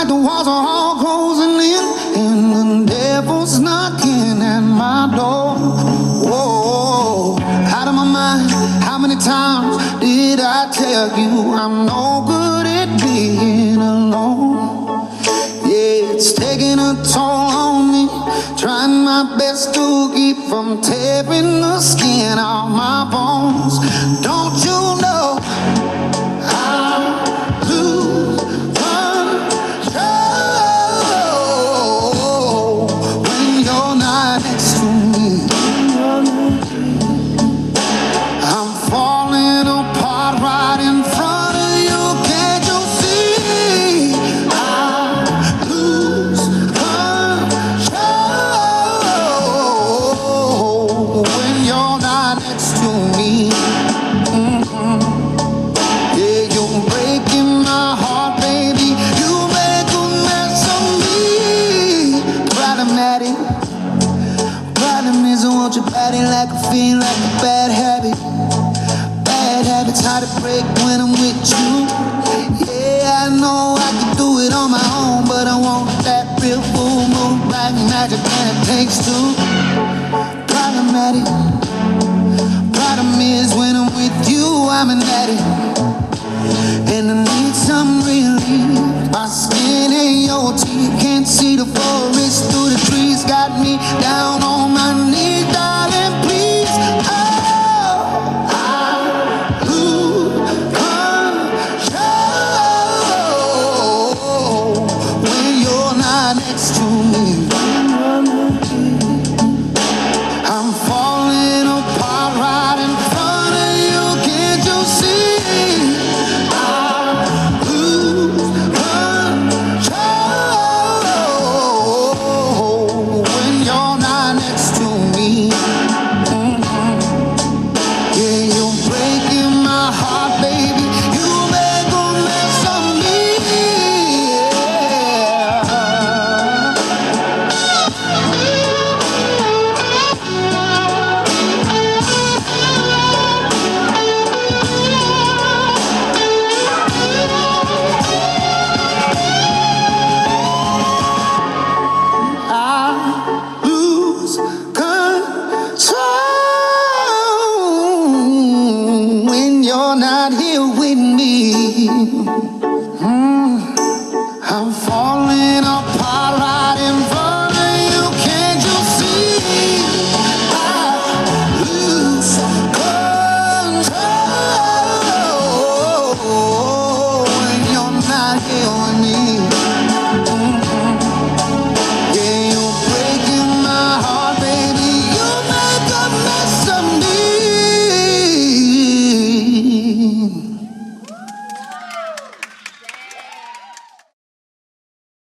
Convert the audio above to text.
like the walls are all closing in, and the devil's knocking at my door. Whoa, out of my mind. How many times did I tell you I'm no good at being alone? Yeah, it's taking a toll on me, trying my best to keep from tearing the skin off my bones. Don't you know I lose control when you're not next to me? I'm falling apart right in front of you. Can't you see? I lose control when you're not next to me. Yeah, you're breaking my heart, baby. You make a mess of me. Problematic. Problem is I want your body like a fiend, like a bad habit. Bad habits hard to break when I'm with you. Yeah, I know I can do it on my own, but I want that real full moon, black magic, and it takes two. Problematic. Problem is when I'm with you, I'm an addict, and I need some relief. My skin and your teeth, can't see the forest through the trees. Got me down on my knees, darling, please. Oh, I lose control when you're not next to me. I'm falling apart right in front of you. Can't you see? I lose control when you're not next to me. Yeah, you're breaking my heart, baby. You make a mess of me. I lose control when you're not here with me. I'm falling